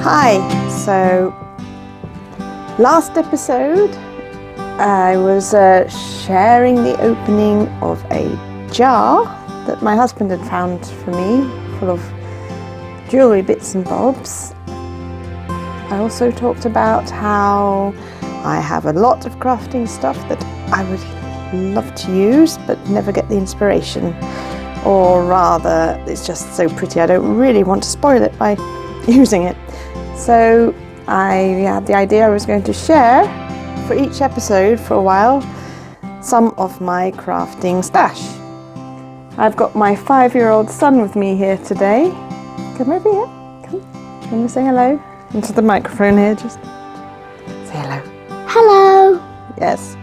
Hi, so last episode I was sharing the opening of a jar that my husband had found for me, full of jewellery bits and bobs. I also talked about how I have a lot of crafting stuff that I would love to use but never get the inspiration, or rather it's just so pretty I don't really want to spoil it by using it. So I had the idea I was going to share for each episode for a while some of my crafting stash. I've got my 5-year-old son with me here today. Come over here, come. Can you say hello into the microphone here? Just say hello. Hello. Yes.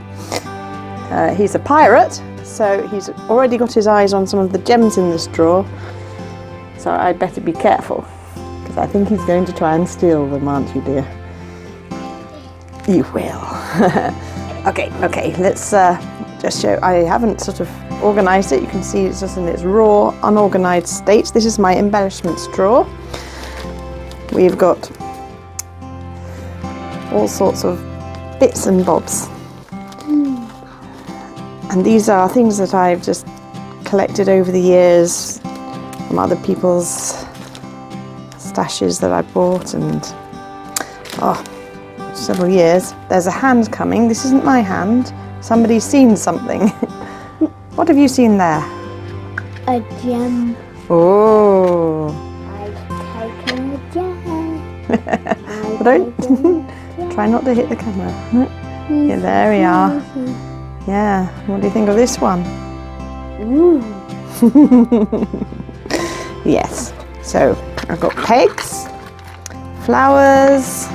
He's a pirate, so he's already got his eyes on some of the gems in this drawer. So I'd better be careful, because I think he's going to try and steal them, aren't you, dear? You will. Okay, let's just show. I haven't sort of organised it. You can see it's just in its raw, unorganised state. This is my embellishments drawer. We've got all sorts of bits and bobs. And these are things that I've just collected over the years from other people's stashes that I bought, and several years. There's a hand coming. This isn't my hand. Somebody's seen something. What have you seen there? A gem. Oh. I've taken a gem. Don't try not to hit the camera. Yeah, there we are. Yeah. What do you think of this one? Ooh. Yes. So I've got pegs, flowers.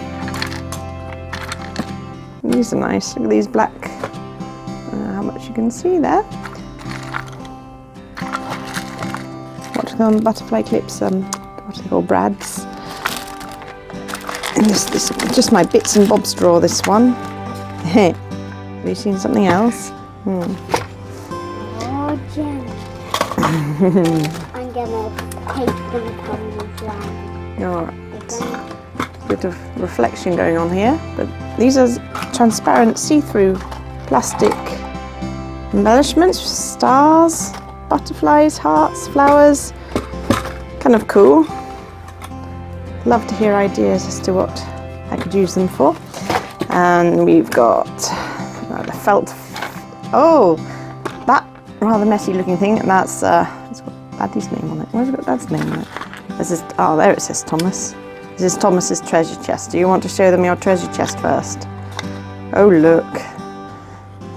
These are nice. Look at these black. How much you can see there. What do they call them? Butterfly clips. What are they called? Brads. And this is just my bits and bobs drawer. This one. Have you seen something else? Oh, gem. I'm gonna take them from the flower. All right. Bit of reflection going on here, but these are transparent see-through plastic embellishments, stars, butterflies, hearts, flowers. Kind of cool. Love to hear ideas as to what I could use them for. And we've got the felt. Oh, that rather messy looking thing, and that's it's got Daddy's name on it. Where's it got Dad's name on it? Oh, there it says Thomas. This is Thomas's treasure chest. Do you want to show them your treasure chest first? Oh, look.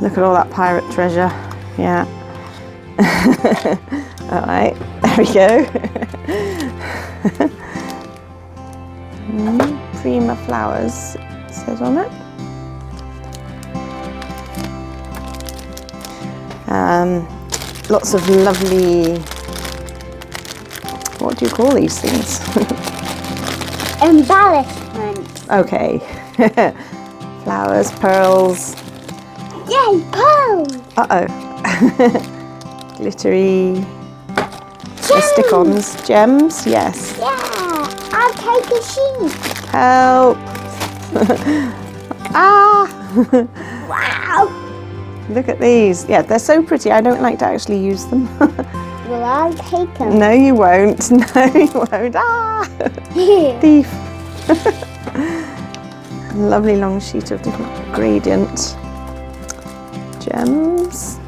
Look at all that pirate treasure. Yeah. All right, there we go. Prima flowers, it says on it. Lots of lovely, what do you call these things? Embellishments. Okay. Flowers, pearls. Yay, pearls! Uh-oh. Glittery. Stick-ons. Gems, yes. Yeah, I'll take a sheet. Help. Ah! Wow! Look at these. Yeah, they're so pretty. I don't like to actually use them. Well, I'll take them. No, you won't. No, you won't. Ah! Thief. A lovely long sheet of different gradient gems.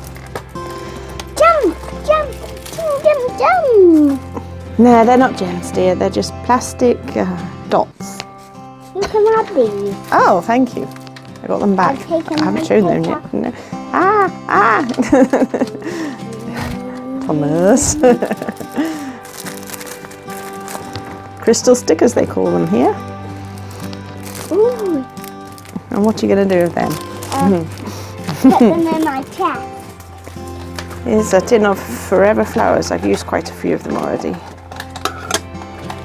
Jump, jump, jump, jump, jump. No, they're not gems, dear. They're just plastic dots. You can have these. Oh, thank you. I got them back. I haven't shown them yet. No. Ah! Thomas. Crystal stickers, they call them here. Ooh. And what are you going to do with them? Put them in my chest. Here's a tin of Forever flowers. I've used quite a few of them already.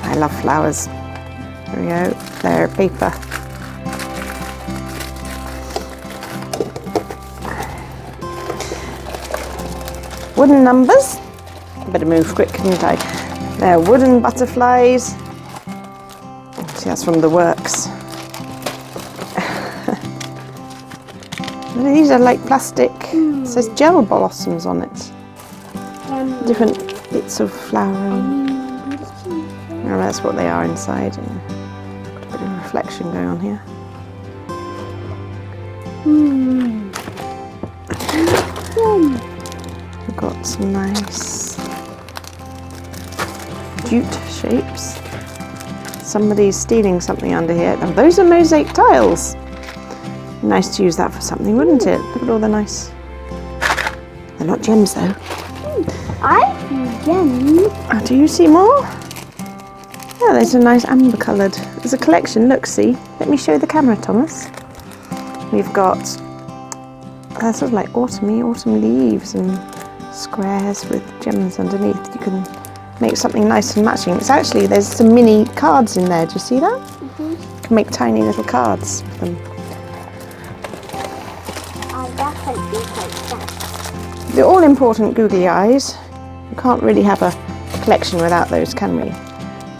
I love flowers. There we go. They're paper. Wooden numbers. I better move quick, couldn't I? They're wooden butterflies. See, that's from the works. These are like plastic. It says gel blossoms on it. Different bits of flowering. Oh, that's what they are inside. Yeah. Got a bit of reflection going on here. We've got some nice jute shapes. Somebody's stealing something under here. Now, those are mosaic tiles. Nice to use that for something, wouldn't it? Look at all the nice. They're not gems though. I see gems. Oh, do you see more? Yeah, there's a nice amber coloured. There's a collection. Look, see. Let me show the camera, Thomas. We've got sort of like autumn leaves and squares with gems underneath. You can make something nice and matching. It's actually, there's some mini cards in there. Do you see that? You can make tiny little cards with them. I definitely like that. They're all important googly eyes. You can't really have a collection without those, can we?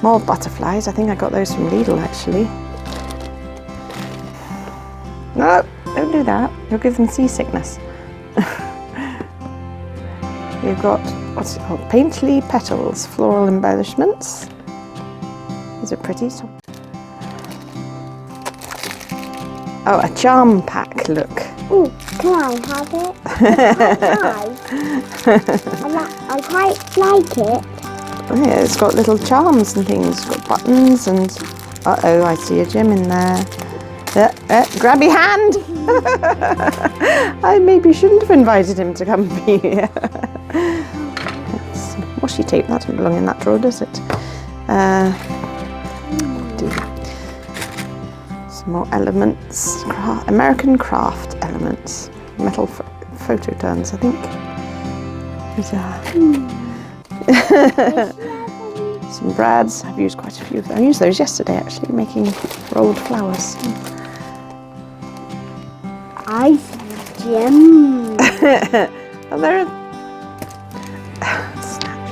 More butterflies. I think I got those from Lidl actually. No, don't do that. You'll give them seasickness. We've got, what's it called? Painterly petals, floral embellishments. These are pretty. Oh, a charm pack, look. Ooh, can I have it? I quite like it. Oh, yeah, it's got little charms and things. It's got buttons and... Uh-oh, I see a gem in there. Grab your hand! I maybe shouldn't have invited him to come be here. That's washi tape. That doesn't belong in that drawer, does it? Some more elements. American craft elements. Metal photo turns, I think. These are... Some brads. I've used quite a few of them. I used those yesterday actually, making rolled flowers. I see gems. Oh,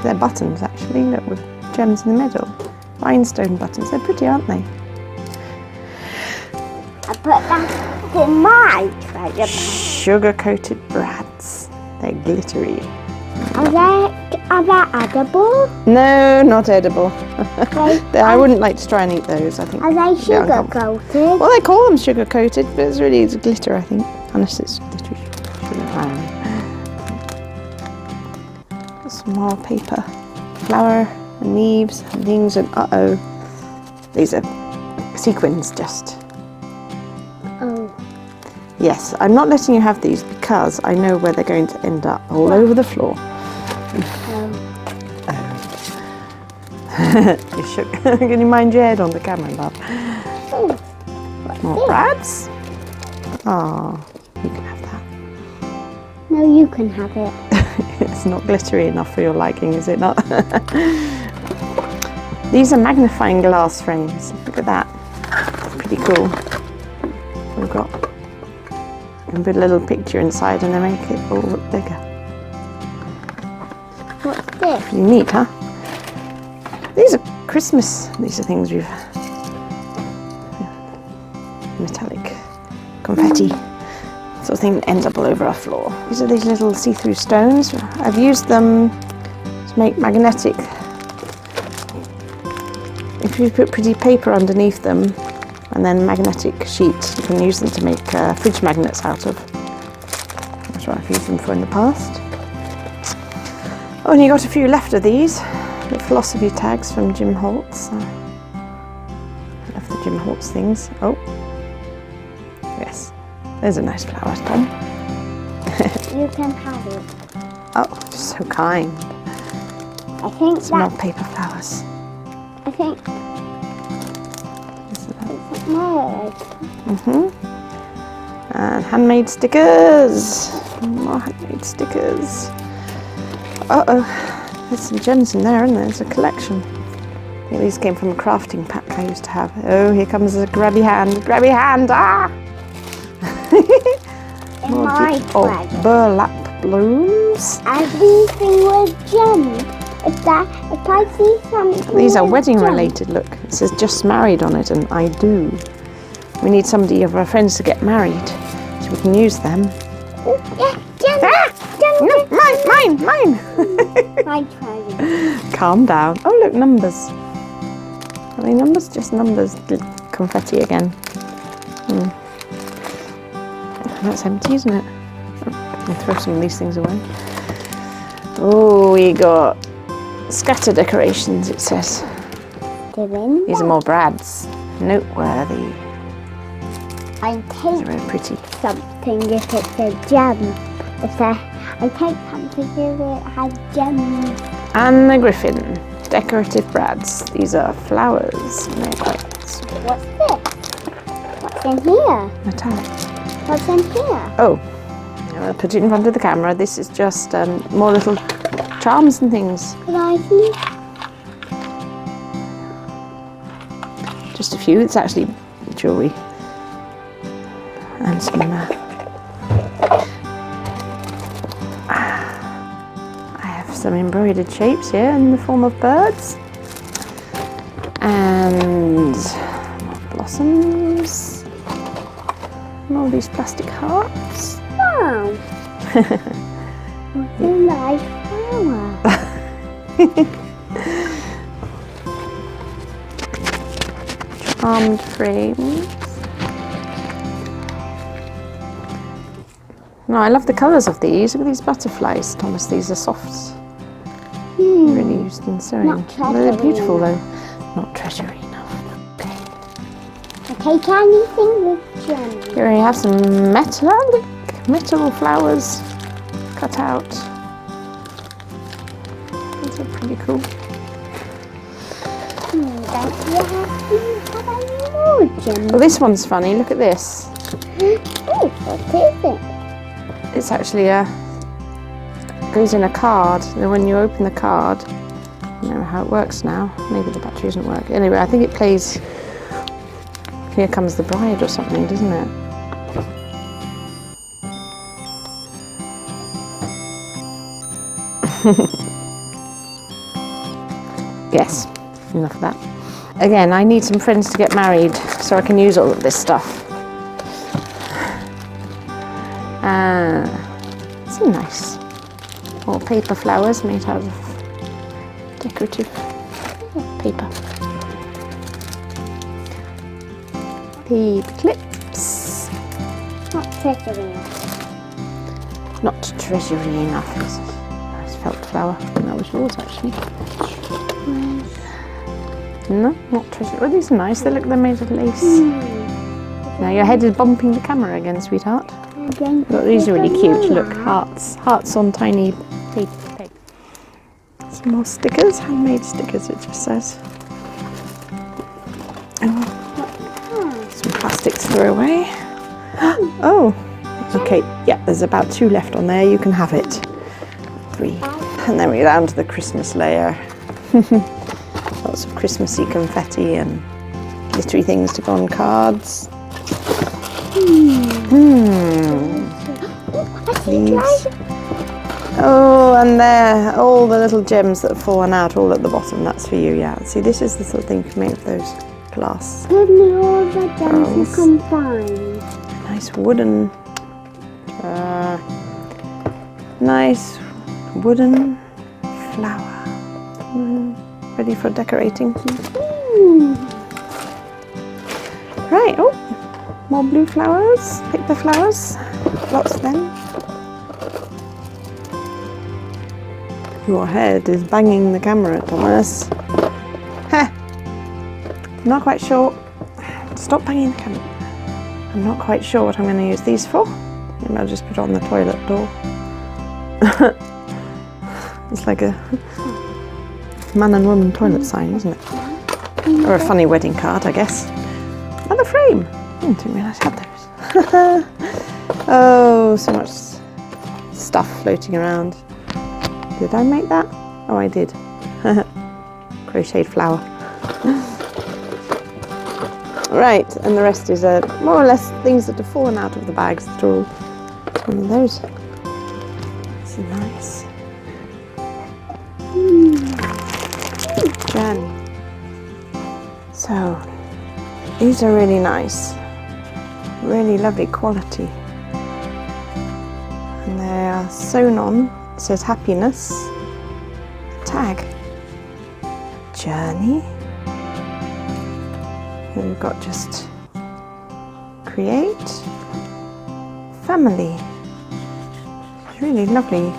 they're buttons actually, look, with gems in the middle. Rhinestone buttons. They're pretty, aren't they? I put that in my treasure bag. Sugar-coated brads. They're glittery. Are they edible? No, not edible. I wouldn't like to try and eat those, I think. Are they sugar coated? Well, they call them sugar coated, but it's glitter, I think. Unless it's glittery sugar. Got some more paper. Flower and leaves and things, and uh-oh. These are sequins, just. Oh. Yes, I'm not letting you have these because I know where they're going to end up, all over the floor. You shook. Can you mind your head on the camera, love? More brads. Oh, you can have that. No, you can have it. It's not glittery enough for your liking, is it not? These are magnifying glass frames. Look at that. Pretty cool. We've got a little picture inside and they make it all look bigger. What's this? Pretty neat, huh? These are Christmas. These are things we've... metallic confetti. Sort of thing that ends up all over our floor. These are these little see-through stones. I've used them to make magnetic... If you put pretty paper underneath them and then magnetic sheets, you can use them to make fridge magnets out of. That's what I've used them for in the past. Oh, and you got a few left of these. The philosophy tags from Jim Holtz. I love the Jim Holtz things. Oh, yes. There's a nice flower, Tom. You can have it. Oh, just so kind. I think some more that... paper flowers. I think... It's more. And handmade stickers. More handmade stickers. Uh-oh. There's some gems in there, isn't there? There's a collection. I think these came from a crafting pack I used to have. Oh, here comes a grabby hand. Grabby hand! Ah! In my treasure. Burlap blooms. Everything with gems if I see something. These are wedding jump. related, look. It says just married on it, and I do. We need somebody of our friends to get married so we can use them. Oh, yeah, jump, jump, No, mine. My trying. Calm down. Oh, look, numbers. Are they numbers? Just numbers. Confetti again. That's empty, isn't it? I'll throw some of these things away. Oh, we got scatter decorations, it says. These are more Brad's. Noteworthy. I They're take very pretty. something if it's a gem. I take something if it has gems. And the Griffin. Decorative Brad's. These are flowers. And they're quite What's this? What's in here? metallic. What's in here? Oh, I'll put it in front of the camera. This is just more little charms and things. Can I see? Just a few. It's actually jewellery. And some I have some embroidered shapes here in the form of birds. And more blossoms. And all these plastic hearts. Wow. What a nice flower. Charmed frames. No, I love the colours of these. Look at these butterflies, Thomas. These are soft. Really used in sewing. Not They're treasury beautiful enough. though. Not treasury enough. Okay. I take anything with gems. Here we have some metal flowers cut out. These are pretty cool. Don't you have any more gems? Well, this one's funny. Look at this. Oh, what is it? It's actually goes in a card. And when you open the card, I don't know how it works now. Maybe the battery doesn't work. Anyway, I think it plays Here Comes the Bride or something, doesn't it? Yes, enough of that. Again, I need some friends to get married so I can use all of this stuff. Some nice little paper flowers made out of decorative paper. Bead clips. Not treasury. Not treasury enough. It's a nice felt flower. That was yours actually. No, not treasury. Well, these are nice. They're made of lace. Now your head is bumping the camera again, sweetheart. Look, these are really cute. Look, hearts on tiny paper. Some more stickers, handmade stickers. It just says. Oh, some plastic to throw away. Oh, okay. Yeah, there's about 2 left on there. You can have it. 3, and then we're down to the Christmas layer. Lots of Christmassy confetti and glittery things to go on cards. These. Oh, and there, all the little gems that have fallen out all at the bottom. That's for you, yeah. See, this is the sort of thing you can make with those glass. Give me all the gems you Pearls. can find. Nice wooden flower. Ready for decorating. Right, oh, more blue flowers. Pick the flowers. Lots of them. Your head is banging the camera, Thomas. Ha! I'm not quite sure. Stop banging the camera. I'm not quite sure what I'm going to use these for. Maybe I'll just put it on the toilet door. It's like a man and woman toilet sign, isn't it? Or a funny wedding card, I guess. Another frame. I didn't realise I had those. Oh, so much stuff floating around. Did I make that? Oh, I did. Crocheted flower. Right, and the rest is more or less things that have fallen out of the bags that are all one of those. This is nice. journey. So these are really nice, really lovely quality, and they are sewn on. It says happiness, tag, journey. Here we've got just create, family. Really lovely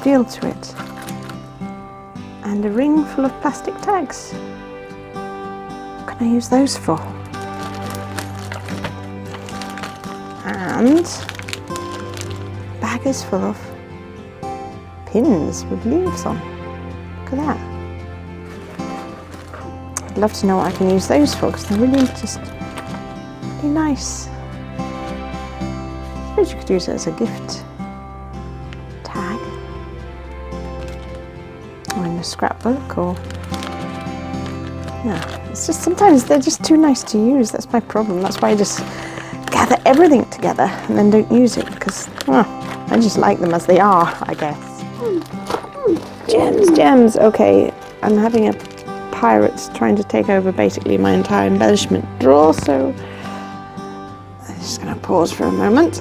feel to it, and a ring full of plastic tags. What can I use those for? And bag is full of pins with leaves on. Look at that. I'd love to know what I can use those for, because they're really just really nice. I suppose you could use it as a gift tag, or in a scrapbook, or yeah. It's just sometimes they're just too nice to use. That's my problem. That's why I just gather everything together and then don't use it, because I just like them as they are, I guess. Gems. Okay, I'm having a pirate's trying to take over basically my entire embellishment drawer, so I'm just going to pause for a moment.